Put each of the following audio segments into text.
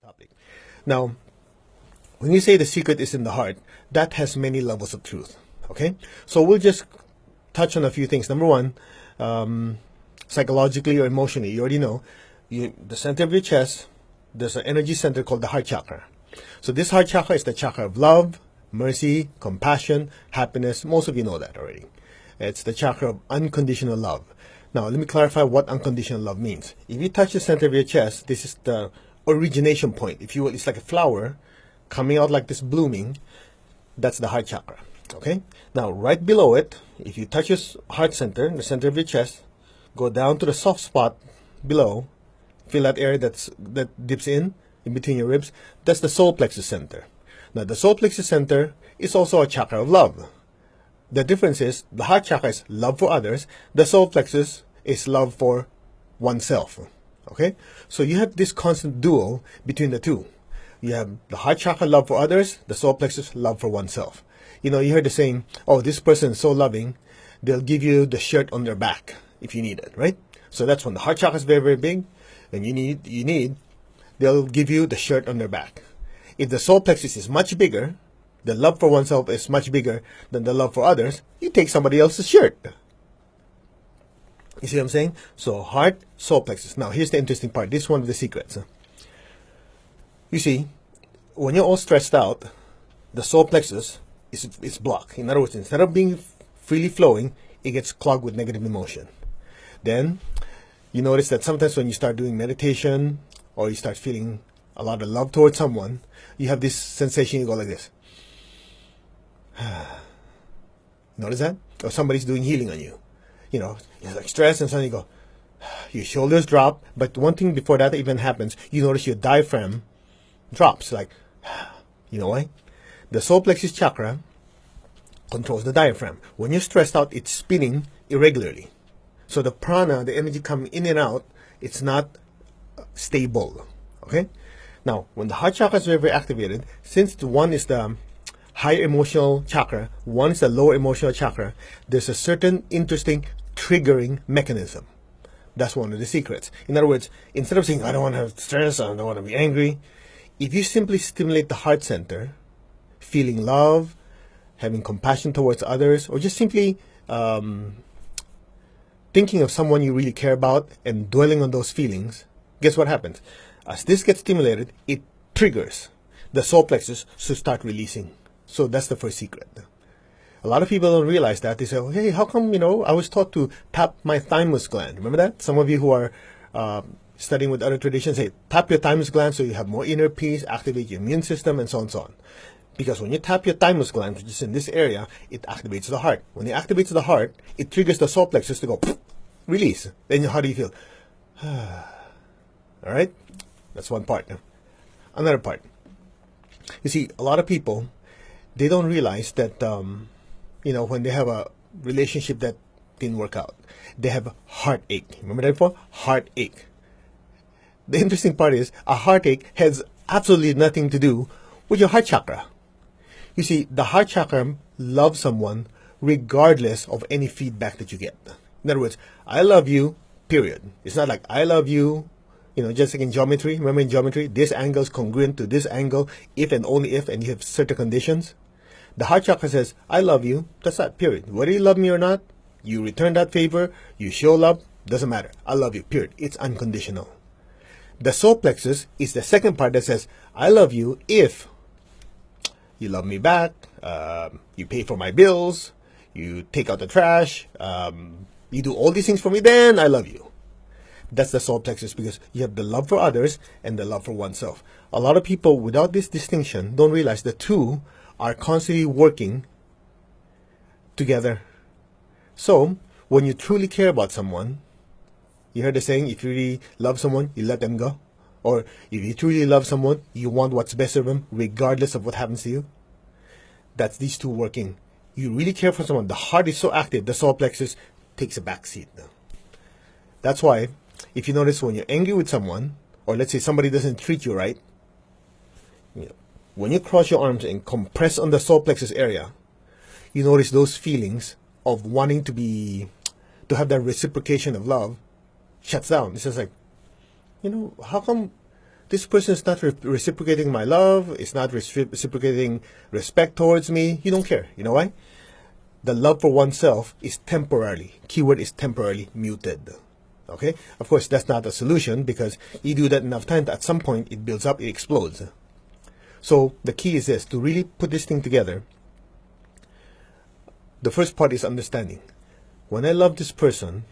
topic. Now, when you say the secret is in the heart, that has many levels of truth. Okay? So we'll just touch on a few things. Number one, psychologically or emotionally, you already know, the center of your chest, there's an energy center called the heart chakra. So this heart chakra is the chakra of love, mercy, compassion, happiness. Most of you know that already. It's the chakra of unconditional love. Now, let me clarify what unconditional love means. If you touch the center of your chest, this is the origination point. If you will, it's like a flower coming out like this, blooming. That's the heart chakra. Okay? Now, right below it, if you touch your heart center, the center of your chest, go down to the soft spot below, feel that area that dips in between your ribs, that's the solar plexus center. Now, the solar plexus center is also a chakra of love. The difference is, the heart chakra is love for others, the solar plexus is love for oneself. Okay? So you have this constant dual between the two. You have the heart chakra, love for others, the solar plexus, love for oneself. You know, you heard the saying, oh, this person is so loving, they'll give you the shirt on their back if you need it, right? So that's when the heart chakra is very, very big, and you need, they'll give you the shirt on their back. If the solar plexus is much bigger, the love for oneself is much bigger than the love for others, you take somebody else's shirt. You see what I'm saying? So heart, solar plexus. Now, here's the interesting part. This is one of the secrets. You see, when you're all stressed out, the solar plexus is blocked. In other words, instead of being freely flowing, it gets clogged with negative emotion. Then, you notice that sometimes when you start doing meditation or you start feeling a lot of love towards someone, you have this sensation, you go like this. Notice that? Or somebody's doing healing on you. You know, it's like stress, and suddenly you go, your shoulders drop. But one thing before that even happens, you notice your diaphragm drops. Like, you know why? The solar plexus chakra controls the diaphragm. When you're stressed out, it's spinning irregularly. So the prana, the energy coming in and out, it's not stable. Okay? Now, when the heart chakra is very, very activated, since the one is the higher emotional chakra, one is the lower emotional chakra, there's a certain interesting triggering mechanism. That's one of the secrets. In other words, instead of saying, I don't want to have stress, I don't want to be angry, if you simply stimulate the heart center, feeling love, having compassion towards others, or just simply thinking of someone you really care about and dwelling on those feelings, guess what happens? As this gets stimulated, it triggers the solar plexus to start releasing. So that's the first secret. A lot of people don't realize that. They say, oh, hey, how come, I was taught to tap my thymus gland. Remember that? Some of you who are studying with other traditions say, tap your thymus gland so you have more inner peace, activate your immune system, and so on and so on. Because when you tap your thymus gland, which is in this area, it activates the heart. When it activates the heart, it triggers the solar plexus to go, release. Then how do you feel? All right? That's one part. Another part. You see, a lot of people, they don't realize that, when they have a relationship that didn't work out, they have heartache. Remember that before? Heartache. The interesting part is, a heartache has absolutely nothing to do with your heart chakra. You see, the heart chakra loves someone regardless of any feedback that you get. In other words, I love you, period. It's not like I love you, just like in geometry. Remember in geometry, this angle is congruent to this angle if and only if, and you have certain conditions. The heart chakra says, I love you, that's that, period. Whether you love me or not, you return that favor, you show love, doesn't matter. I love you, period. It's unconditional. The solar plexus is the second part that says, I love you if you love me back, you pay for my bills, you take out the trash, you do all these things for me, then I love you. That's the solar plexus, because you have the love for others and the love for oneself. A lot of people without this distinction don't realize the two are constantly working together. So, when you truly care about someone, you heard the saying, if you really love someone, you let them go. Or if you truly love someone, you want what's best for them, regardless of what happens to you. That's these two working. You really care for someone. The heart is so active, the solar plexus takes a back seat. That's why, if you notice when you're angry with someone, or let's say somebody doesn't treat you right, when you cross your arms and compress on the solar plexus area, you notice those feelings of wanting to have that reciprocation of love shuts down. It's just like, how come this person is not reciprocating my love, it's not reciprocating respect towards me. You don't care. You know why? The love for oneself is temporarily, keyword is temporarily muted. Okay? Of course, that's not a solution, because you do that enough times, at some point it builds up, it explodes. So the key is this, to really put this thing together. The first part is understanding. When I love this person,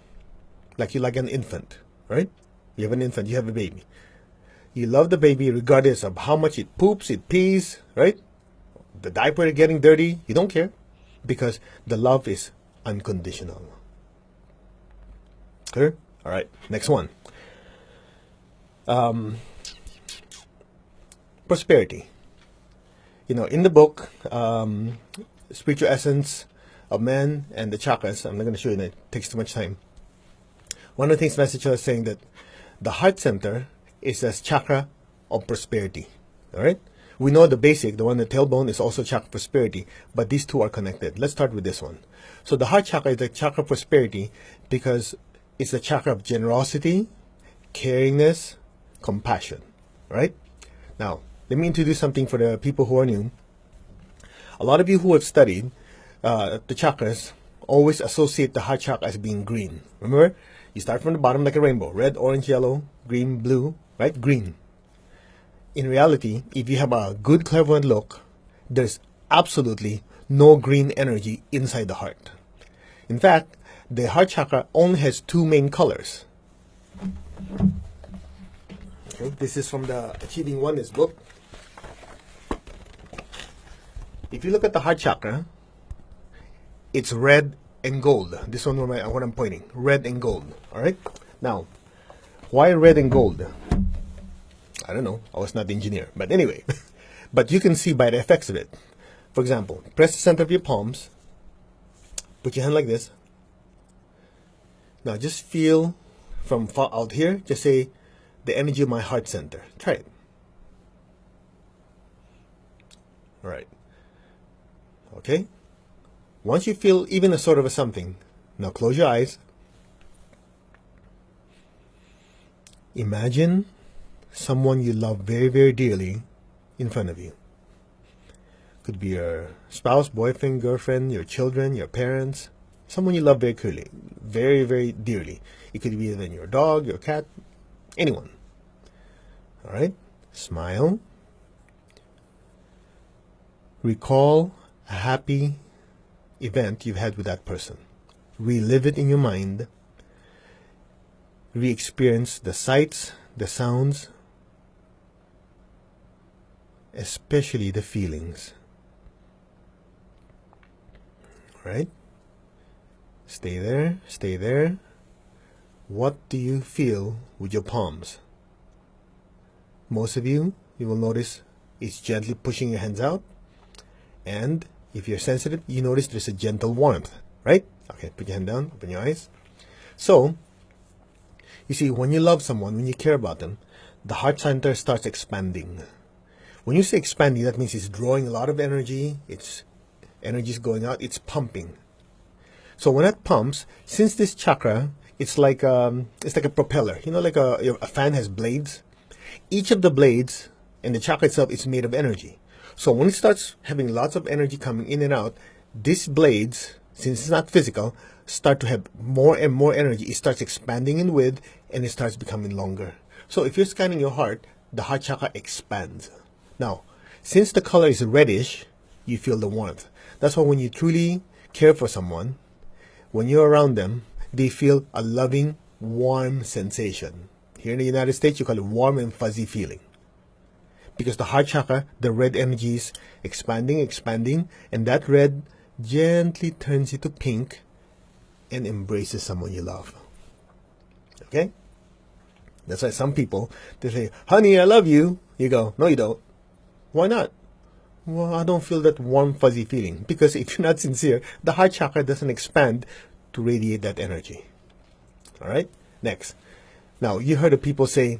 like you like an infant, right? You have an infant, you have a baby. You love the baby regardless of how much it poops, it pees, right? The diaper is getting dirty, you don't care, because the love is unconditional. Clear? All right, next one. Prosperity. You know, in the book, Spiritual Essence of Man and the Chakras, I'm not going to show you that, it takes too much time. One of the things Master Cho is saying that the heart center is a chakra of prosperity. All right? We know the basic, the one, the tailbone, is also chakra prosperity, but these two are connected. Let's start with this one. So the heart chakra is the chakra of prosperity because it's a chakra of generosity, caringness, compassion. Right? Now, let me introduce something for the people who are new. A lot of you who have studied the chakras always associate the heart chakra as being green. Remember? You start from the bottom like a rainbow. Red, orange, yellow, green, blue, right? Green. In reality, if you have a good clairvoyant look, there's absolutely no green energy inside the heart. In fact, the heart chakra only has two main colors. Okay, this is from the Achieving Oneness book. If you look at the heart chakra, it's red and gold. This one, what I'm pointing, red and gold. All right. Now, why red and gold? I don't know. I was not the engineer, but anyway. But you can see by the effects of it. For example, press the center of your palms. Put your hand like this. Now, just feel from far out here. Just say the energy of my heart center. Try it. All right. Okay. Once you feel even a sort of a something, now close your eyes. Imagine someone you love very, very dearly in front of you. Could be your spouse, boyfriend, girlfriend, your children, your parents, someone you love very clearly, very, very dearly. It could be even your dog, your cat, anyone. All right? Smile. Recall a happy event you've had with that person. Relive it in your mind. Re-experience the sights, the sounds, especially the feelings. All right? Stay there, stay there. What do you feel with your palms? Most of you will notice it's gently pushing your hands out. And if you're sensitive, you notice there's a gentle warmth, right? Okay, put your hand down, open your eyes. So, you see, when you love someone, when you care about them, the heart center starts expanding. When you say expanding, that means it's drawing a lot of energy, its energy is going out, it's pumping. So when it pumps, since this chakra, it's like a propeller. You know, like a fan has blades. Each of the blades and the chakra itself is made of energy. So when it starts having lots of energy coming in and out, these blades, since it's not physical, start to have more and more energy. It starts expanding in width and it starts becoming longer. So if you're scanning your heart, the heart chakra expands. Now, since the color is reddish, you feel the warmth. That's why when you truly care for someone, when you're around them, they feel a loving, warm sensation. Here in the United States, you call it warm and fuzzy feeling. Because the heart chakra, the red energy is expanding, expanding, and that red gently turns into pink and embraces someone you love. Okay? That's why some people, they say, honey, I love you. You go, no, you don't. Why not? Well, I don't feel that warm, fuzzy feeling. Because if you're not sincere, the heart chakra doesn't expand to radiate that energy. All right? Next. Now, you heard of people say,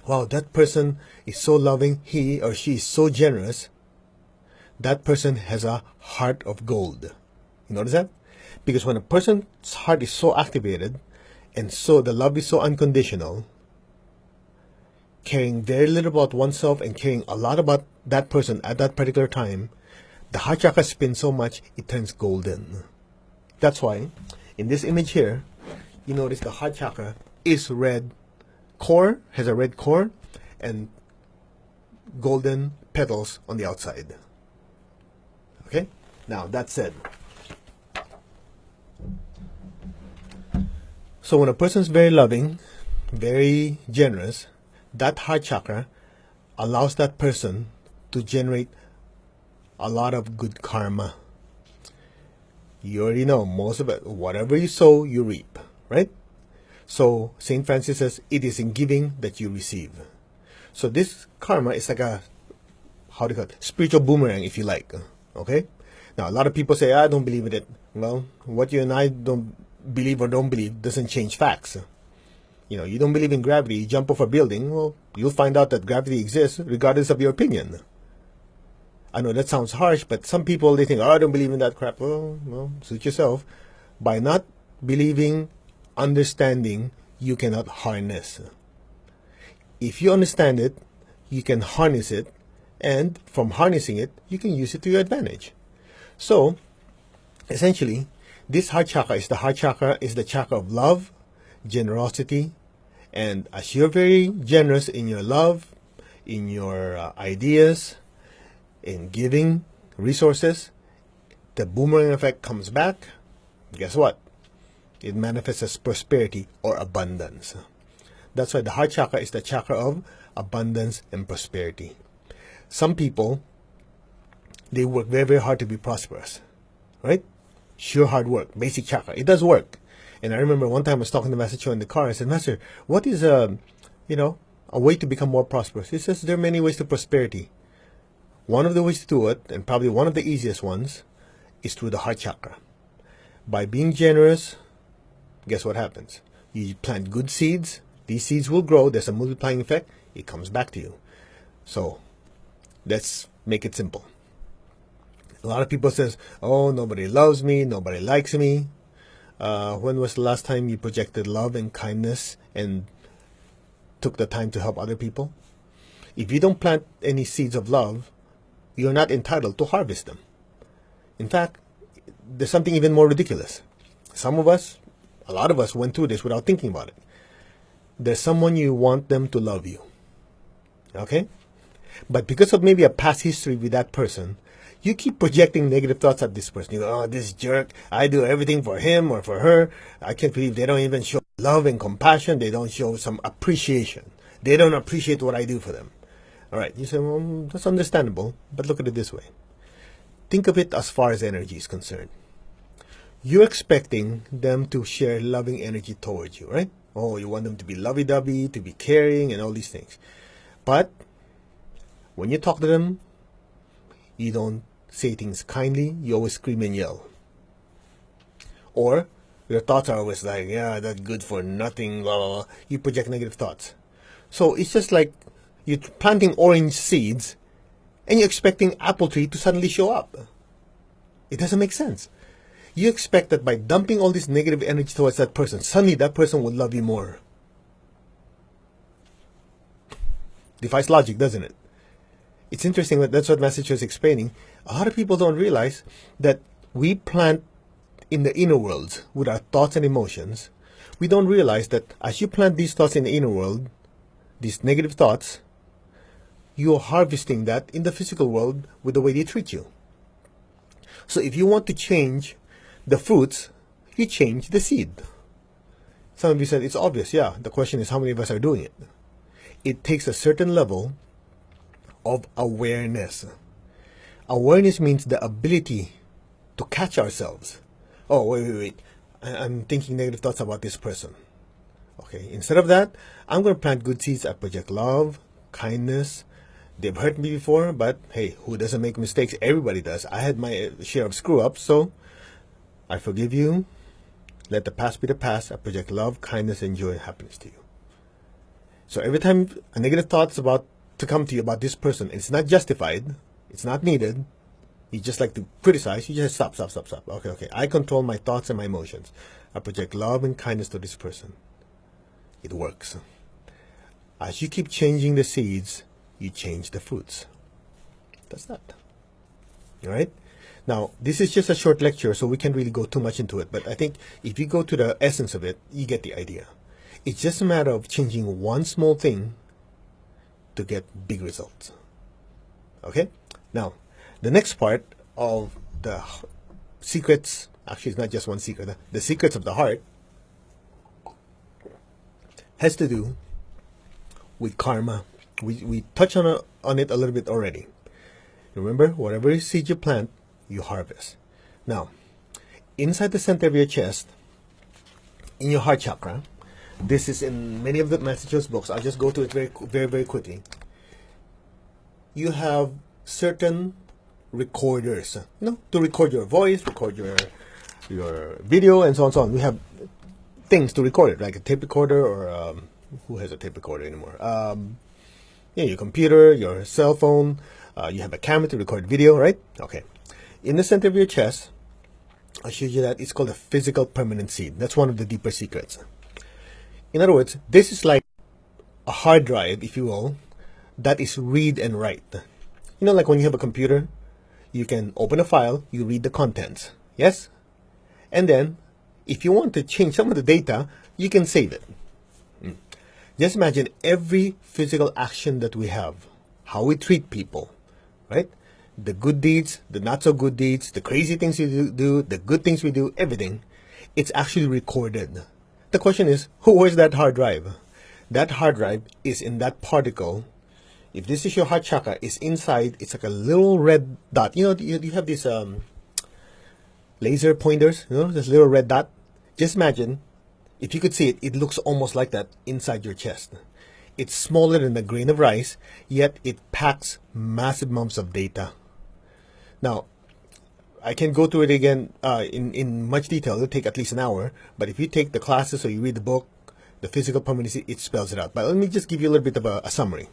wow, that person is so loving, he or she is so generous. That person has a heart of gold. You notice that? Because when a person's heart is so activated, and so the love is so unconditional, caring very little about oneself and caring a lot about that person at that particular time, the heart chakra spins so much it turns golden. That's why in this image here, you notice the heart chakra is red core, has a red core, and golden petals on the outside. Okay? Now, that said, so when a person's very loving, very generous, that heart chakra allows that person to generate a lot of good karma. You already know most of it. Whatever you sow, you reap, right? So St. Francis says, it is in giving that you receive. So this karma is like a, how do you call it, spiritual boomerang, if you like. Okay? Now, a lot of people say, I don't believe in it. Well, what you and I don't believe or don't believe doesn't change facts. You know, you don't believe in gravity, you jump off a building, well, you'll find out that gravity exists regardless of your opinion. I know that sounds harsh, but some people, they think, oh, I don't believe in that crap. Well, suit yourself. By not believing, understanding, you cannot harness. If you understand it, you can harness it, and from harnessing it, you can use it to your advantage. So, essentially, this heart chakra is the chakra of love, generosity, and as you're very generous in your love, in your ideas, in giving resources, the boomerang effect comes back. Guess what? It manifests as prosperity or abundance. That's why the heart chakra is the chakra of abundance and prosperity. Some people, they work very, very hard to be prosperous, right? Sure hard work, basic chakra. It does work. And I remember one time I was talking to Master Cho in the car. I said, Master, what is a way to become more prosperous? He says there are many ways to prosperity. One of the ways to do it, and probably one of the easiest ones, is through the heart chakra. By being generous, guess what happens? You plant good seeds. These seeds will grow. There's a multiplying effect. It comes back to you. So let's make it simple. A lot of people says, oh, nobody loves me. Nobody likes me. When was the last time you projected love and kindness and took the time to help other people? If you don't plant any seeds of love, you're not entitled to harvest them. In fact, there's something even more ridiculous. Some of us, a lot of us went through this without thinking about it. There's someone you want them to love you. Okay? But because of maybe a past history with that person, you keep projecting negative thoughts at this person. You go, oh, this jerk, I do everything for him or for her. I can't believe they don't even show love and compassion. They don't show some appreciation. They don't appreciate what I do for them. All right, you say, well, that's understandable, but look at it this way. Think of it as far as energy is concerned. You're expecting them to share loving energy towards you, right? Oh, you want them to be lovey-dovey, to be caring, and all these things. But when you talk to them, you don't say things kindly, you always scream and yell. Or your thoughts are always like, yeah, that's good for nothing, blah, blah, blah. You project negative thoughts. So it's just like you're planting orange seeds and you're expecting apple tree to suddenly show up. It doesn't make sense. You expect that by dumping all this negative energy towards that person, suddenly that person will love you more. Defies logic, doesn't it? It's interesting that that's what Master Cho is explaining. A lot of people don't realize that we plant in the inner worlds with our thoughts and emotions. We don't realize that as you plant these thoughts in the inner world, these negative thoughts, you're harvesting that in the physical world with the way they treat you. So if you want to change the fruits, you change the seed. Some of you said it's obvious. Yeah, the question is how many of us are doing it? It takes a certain level of awareness. Awareness means the ability to catch ourselves. Oh, wait. I'm thinking negative thoughts about this person. Okay, instead of that, I'm going to plant good seeds. I project love, kindness. They've hurt me before, but hey, who doesn't make mistakes? Everybody does. I had my share of screw-ups, so I forgive you. Let the past be the past. I project love, kindness, and joy and happiness to you. So every time a negative thought's about to come to you about this person, it's not justified, it's not needed, you just like to criticize, you just stop. Okay. I control my thoughts and my emotions. I project love and kindness to this person. It works. As you keep changing the seeds, you change the fruits. That's that. All right? Now, this is just a short lecture, so we can't really go too much into it. But I think if you go to the essence of it, you get the idea. It's just a matter of changing one small thing to get big results. Okay? Now, the next part of the secrets, actually it's not just one secret, the secrets of the heart, has to do with karma. We touched on it a little bit already. Remember, whatever seed you plant, you harvest. Now, inside the center of your chest, in your heart chakra, this is in many of the Massachusetts books. I'll just go to it very quickly. You have certain recorders, to record your voice, record your video, and so on and so on. We have things to record it, like a tape recorder, or who has a tape recorder anymore? Your computer, your cell phone. You have a camera to record video, right? Okay. In the center of your chest, I showed you that it's called a physical permanent seed. That's one of the deeper secrets. In other words, this is like a hard drive, if you will, that is read and write. Like when you have a computer, you can open a file, you read the contents, yes? And then, if you want to change some of the data, you can save it. Just imagine every physical action that we have, how we treat people, right? The good deeds, the not so good deeds, the crazy things we do, the good things we do, everything, it's actually recorded. The question is, where's that hard drive? That hard drive is in that particle. If this is your heart chakra, it's inside, it's like a little red dot. You have these laser pointers, this little red dot. Just imagine, if you could see it, it looks almost like that inside your chest. It's smaller than a grain of rice, yet it packs massive amounts of data. Now, I can go through it again in much detail. It'll take at least an hour. But if you take the classes or you read the book, the physical permanency, it spells it out. But let me just give you a little bit of a summary.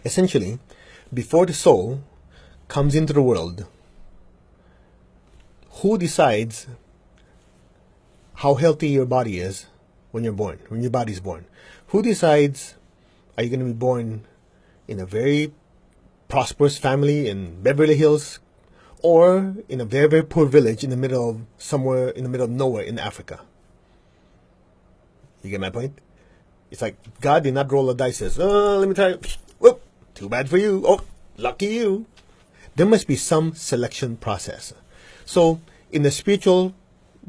Essentially, before the soul comes into the world, who decides how healthy your body is when you're born, when your body's born? Who decides, are you going to be born in a very prosperous family in Beverly Hills, or in a very poor village in the middle of somewhere in the middle of nowhere in Africa? You get my point? It's like God did not roll the dice, says, oh, let me try. Whoop, too bad for you. Oh, lucky you. There must be some selection process. So in the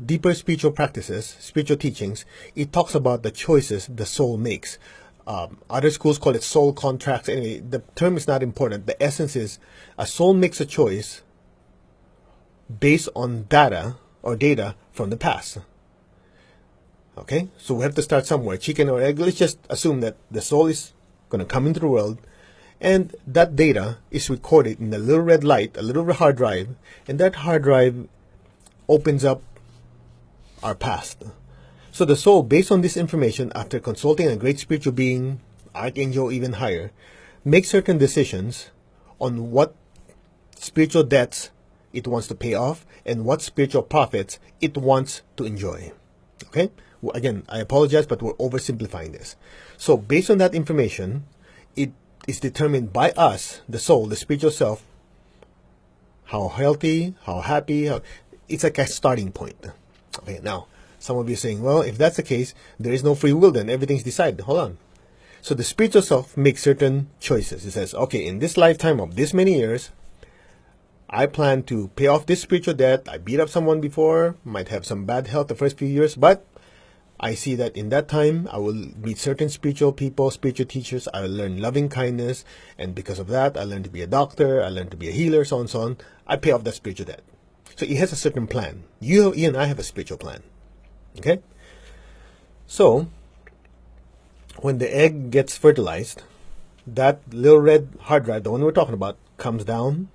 deeper spiritual practices, spiritual teachings, it talks about the choices the soul makes. Other schools call it soul contracts. Anyway, the term is not important. The essence is a soul makes a choice based on data from the past. Okay, so we have to start somewhere. Chicken or egg? Let's just assume that the soul is going to come into the world, and that data is recorded in a little red light, a little hard drive, and that hard drive opens up our past. So the soul, based on this information, after consulting a great spiritual being, archangel, even higher, makes certain decisions on what spiritual debts it wants to pay off and what spiritual profits it wants to enjoy. Okay? Well, again, I apologize, but we're oversimplifying this. So based on that information, it is determined by us, the soul, the spiritual self, how healthy, how happy. It's like a starting point. Okay, now, some of you are saying, well, if that's the case, there is no free will then. Everything's decided. Hold on. So the spiritual self makes certain choices. It says, okay, in this lifetime of this many years, I plan to pay off this spiritual debt. I beat up someone before, might have some bad health the first few years, but I see that in that time, I will meet certain spiritual people, spiritual teachers. I will learn loving kindness. And because of that, I learn to be a doctor. I learn to be a healer, so on and so on. I pay off that spiritual debt. So it has a certain plan. You and I have a spiritual plan. Okay? So, when the egg gets fertilized, that little red hard drive, the one we're talking about, comes down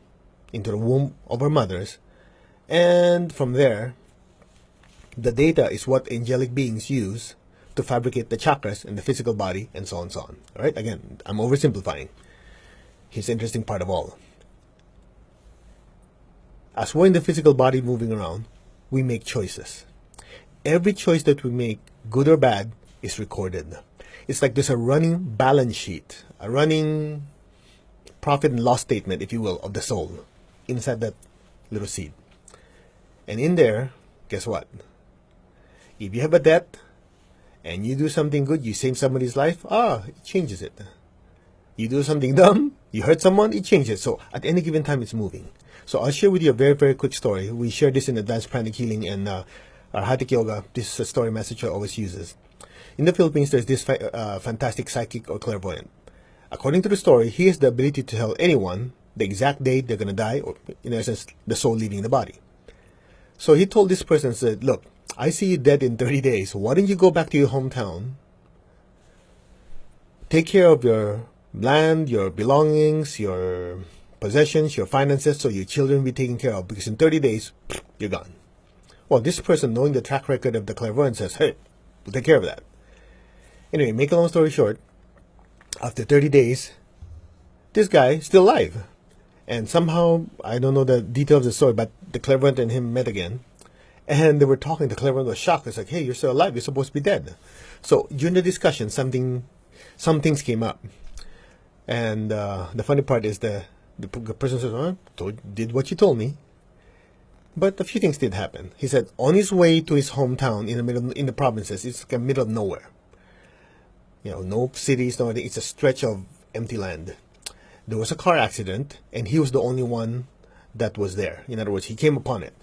into the womb of our mothers. And from there, the data is what angelic beings use to fabricate the chakras in the physical body, and so on and so on. All right? Again, I'm oversimplifying. Here's the interesting part of all. As we're in the physical body moving around, we make choices. Every choice that we make, good or bad, is recorded. It's like there's a running balance sheet, a running profit and loss statement, if you will, of the soul inside that little seed. And in there, guess what? If you have a debt and you do something good, you save somebody's life, it changes it. You do something dumb, you hurt someone, it changes. So at any given time, it's moving. So I'll share with you a very, very quick story. We share this in Advanced Pranic Healing and our Hatha Yoga. This is a story Master always uses. In the Philippines, there's this fantastic psychic or clairvoyant. According to the story, he has the ability to tell anyone the exact date they're going to die, or in essence, the soul leaving the body. So he told this person, said, look, I see you dead in 30 days. Why don't you go back to your hometown, take care of your land, your belongings, your possessions, your finances, so your children will be taken care of, because in 30 days, you're gone. Well, this person, knowing the track record of the clairvoyant, says, hey, we'll take care of that. Anyway, make a long story short, after 30 days, this guy is still alive. And somehow, I don't know the details of the story, but the clairvoyant and him met again. And they were talking. The clairvoyant was shocked. It's like, hey, you're still alive. You're supposed to be dead. So during the discussion, some things came up. And the funny part is the person says, did what you told me. But a few things did happen. He said, on his way to his hometown in the provinces, it's the middle of nowhere. No cities, no anything. It's a stretch of empty land. There was a car accident, and he was the only one that was there. In other words, he came upon it.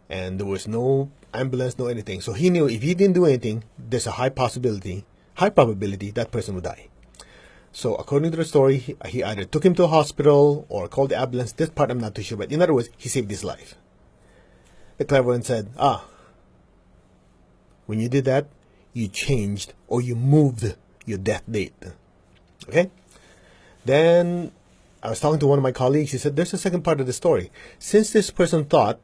And there was no ambulance, no anything. So he knew if he didn't do anything, there's a high probability that person would die. So according to the story, he either took him to a hospital or called the ambulance. This part I'm not too sure, but in other words, he saved his life. The clairvoyant said, when you did that, you changed or you moved your death date. Okay? Then I was talking to one of my colleagues. He said, there's a second part of the story. Since this person thought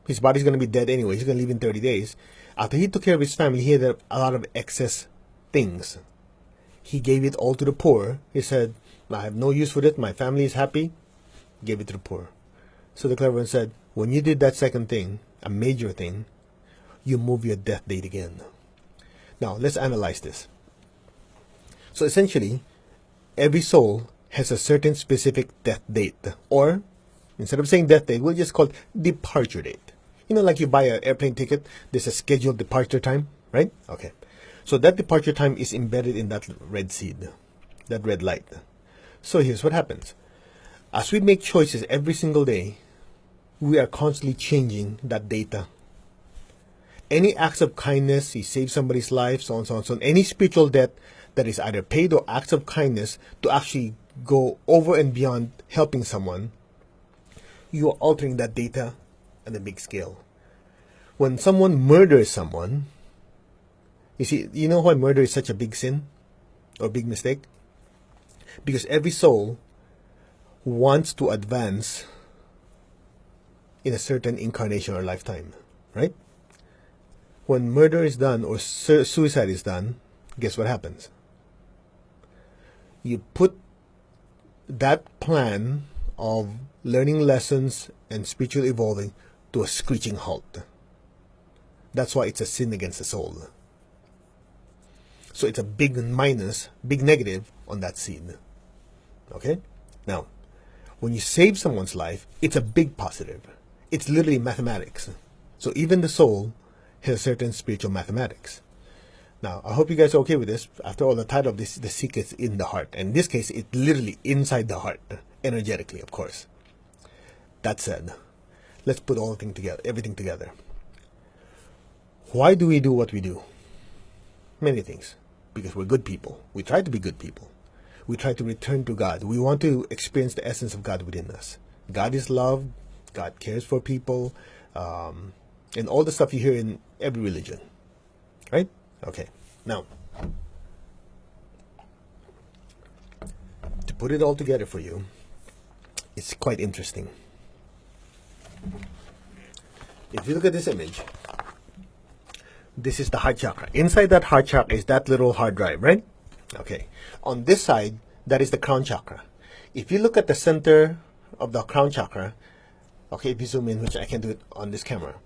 his body's going to be dead anyway, he's going to live in 30 days. After he took care of his family, he had a lot of excess things. He gave it all to the poor. He said, I have no use for it. My family is happy. Gave it to the poor. So the clairvoyant said, when you did that second thing, a major thing, you move your death date again. Now, let's analyze this. So essentially, every soul has a certain specific death date. Or, instead of saying death date, we'll just call it departure date. Like you buy an airplane ticket, there's a scheduled departure time, right? Okay. So that departure time is embedded in that red seed, that red light. So here's what happens. As we make choices every single day, we are constantly changing that data. Any acts of kindness, you save somebody's life, so on, so on, so on. Any spiritual debt that is either paid or acts of kindness to actually go over and beyond helping someone, you are altering that data on a big scale. When someone murders someone, you know why murder is such a big sin or big mistake? Because every soul wants to advance in a certain incarnation or lifetime, right? When murder is done or suicide is done, guess what happens? You put that plan of learning lessons and spiritual evolving to a screeching halt. That's why it's a sin against the soul. So it's a big minus, big negative on that seed. Okay? Now, when you save someone's life, it's a big positive. It's literally mathematics. So even the soul has certain spiritual mathematics. Now, I hope you guys are okay with this. After all, the title of this is The Secret's in the Heart. And in this case, it's literally inside the heart. Energetically, of course. That said, let's put everything together. Why do we do what we do? Many things. Because we're good people. We try to be good people. We try to return to God. We want to experience the essence of God within us. God is love. God cares for people. And all the stuff you hear in every religion. Right? Okay. Now, to put it all together for you, it's quite interesting. If you look at this image, this is the heart chakra. Inside that heart chakra is that little hard drive, right? Okay. On this side, that is the crown chakra. If you look at the center of the crown chakra, okay, if you zoom in, which I can do it on this camera,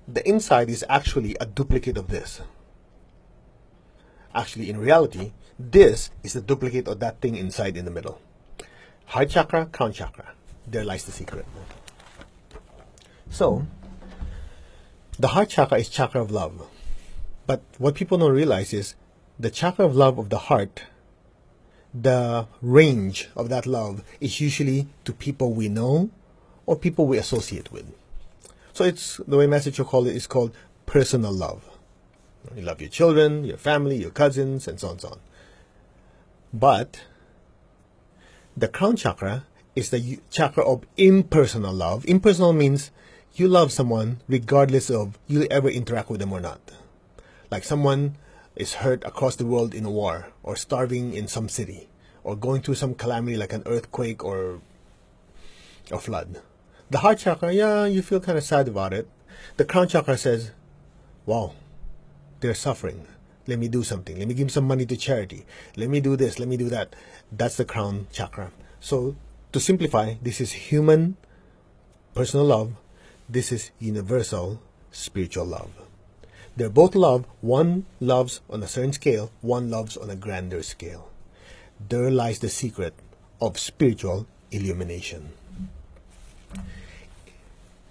the inside is actually a duplicate of this. Actually, in reality, this is the duplicate of that thing inside in the middle. Heart chakra, crown chakra. There lies the secret. So, the heart chakra is chakra of love. But what people don't realize is the chakra of love of the heart, the range of that love is usually to people we know or people we associate with. So it's the way Master Cho called it is called personal love. You love your children, your family, your cousins, and so on and so on. But the crown chakra is the chakra of impersonal love. Impersonal means you love someone regardless of you ever interact with them or not. Like someone is hurt across the world in a war, or starving in some city, or going through some calamity like an earthquake or a flood. The heart chakra, yeah, you feel kind of sad about it. The crown chakra says, wow, they're suffering. Let me do something. Let me give some money to charity. Let me do this. Let me do that. That's the crown chakra. So to simplify, this is human personal love. This is universal spiritual love. They're both love. One loves on a certain scale. One loves on a grander scale. There lies the secret of spiritual illumination.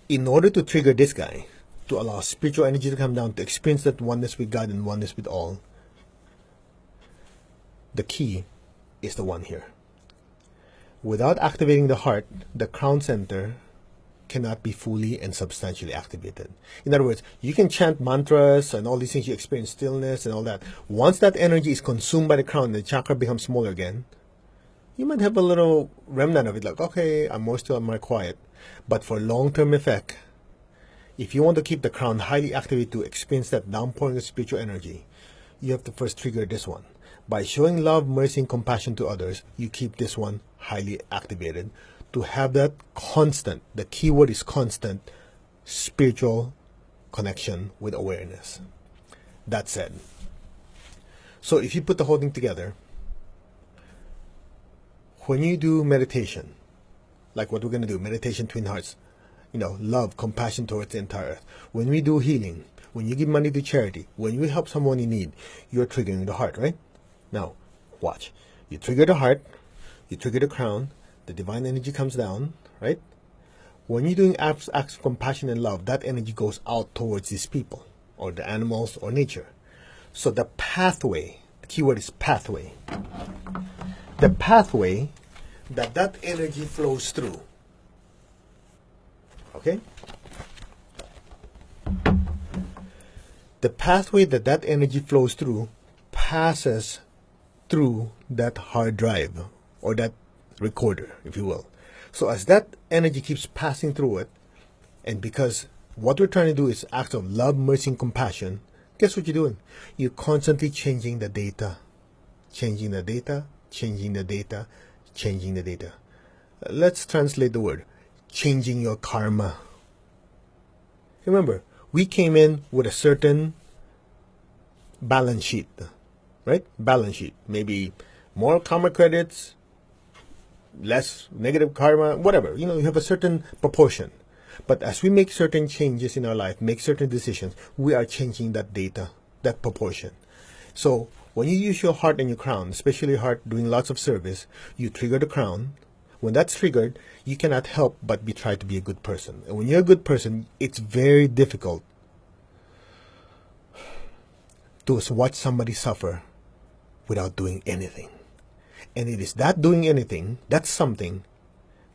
In order to trigger this guy, to allow spiritual energy to come down, to experience that oneness with God and oneness with all, the key is the one here. Without activating the heart, the crown center cannot be fully and substantially activated. In other words, you can chant mantras and all these things, you experience stillness and all that. Once that energy is consumed by the crown and the chakra becomes smaller again, you might have a little remnant of it, like, okay, I'm more still, I'm more quiet. But for long-term effect, if you want to keep the crown highly activated to experience that downpouring of spiritual energy, you have to first trigger this one. By showing love, mercy, and compassion to others, you keep this one highly activated to have that constant, the key word is constant, spiritual connection with awareness. That said, so if you put the whole thing together, when you do meditation, like what we're going to do, meditation, twin hearts, love, compassion towards the entire earth. When we do healing, when you give money to charity, when you help someone in need, you're triggering the heart, right? Now, watch. You trigger the heart, you trigger the crown, the divine energy comes down, right? When you're doing acts of compassion and love, that energy goes out towards these people, or the animals, or nature. So the pathway, the key word is pathway. The pathway that energy flows through. Okay? The pathway that energy flows through passes through that hard drive or that recorder, if you will. So as that energy keeps passing through it, and because what we're trying to do is acts of love, mercy, and compassion, guess what you're doing? You're constantly changing the data. Changing the data, changing the data, changing the data. Let's translate the word. Changing your karma. Remember, we came in with a certain balance sheet, right? Balance sheet. Maybe more karma credits, less negative karma, whatever. You have a certain proportion. But as we make certain changes in our life, make certain decisions, we are changing that data, that proportion. So when you use your heart and your crown, especially your heart doing lots of service, you trigger the crown. When that's triggered, you cannot help but try to be a good person. And when you're a good person, it's very difficult to watch somebody suffer without doing anything. And it is that doing anything, that's something,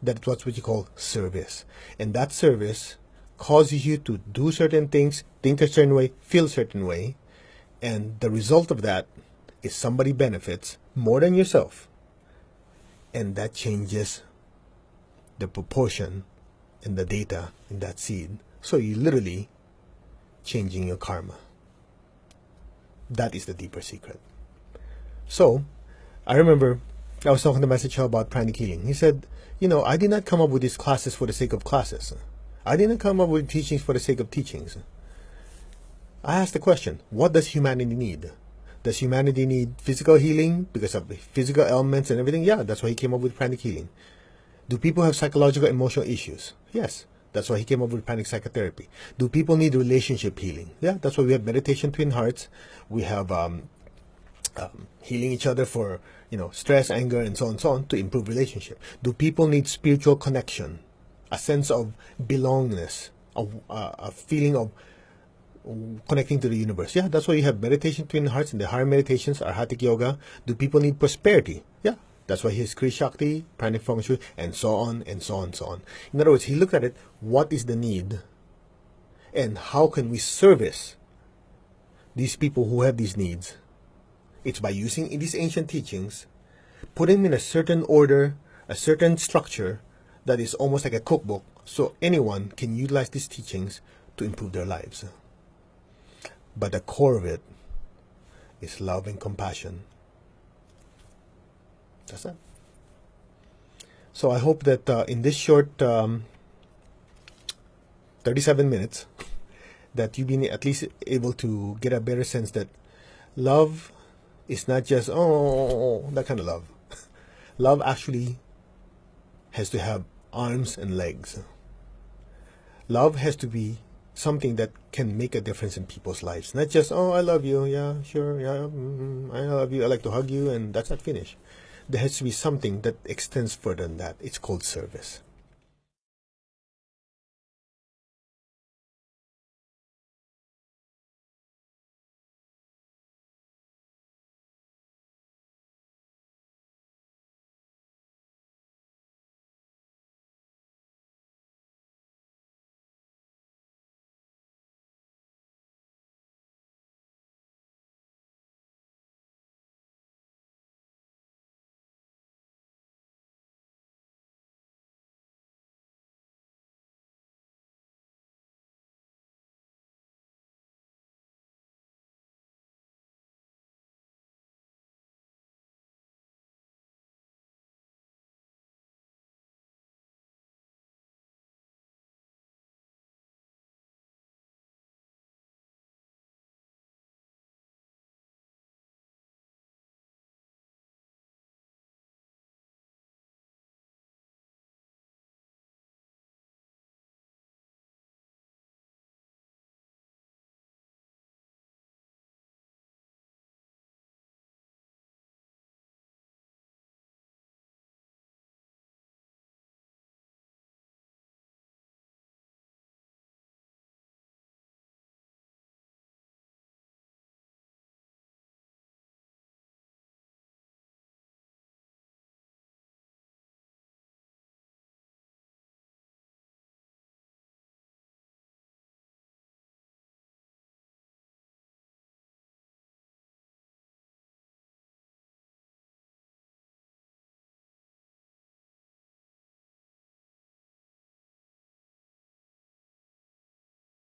that's what you call service. And that service causes you to do certain things, think a certain way, feel a certain way. And the result of that is somebody benefits more than yourself. And that changes the proportion and the data in that seed. So you're literally changing your karma. That is the deeper secret. So, I remember I was talking to Master Cho about pranic healing. He said, I did not come up with these classes for the sake of classes. I didn't come up with teachings for the sake of teachings. I asked the question, what does humanity need? Does humanity need physical healing because of physical ailments and everything? Yeah, that's why he came up with pranic healing. Do people have psychological, emotional issues? Yes, that's why he came up with pranic psychotherapy. Do people need relationship healing? Yeah, that's why we have meditation, twin hearts. We have healing each other for, stress, anger, and so on, to improve relationship? Do people need spiritual connection, a sense of belongingness, a feeling of connecting to the universe? Yeah, that's why you have meditation between the hearts, and the higher meditations are Hatha Yoga. Do people need prosperity? Yeah, that's why he's Kri Shakti, Pranic Feng Shui, and so on and so on and so on. In other words, he looked at it, what is the need, and how can we service these people who have these needs? It's by using these ancient teachings, putting them in a certain order, a certain structure that is almost like a cookbook, so anyone can utilize these teachings to improve their lives. But the core of it is love and compassion. That's it. So I hope that in this short 37 minutes, that you've been at least able to get a better sense that love is not just, that kind of love. Love actually has to have arms and legs. Love has to be something that can make a difference in people's lives. Not just, I love you, yeah, sure, yeah, I love you, I like to hug you, and that's not finished. There has to be something that extends further than that. It's called service.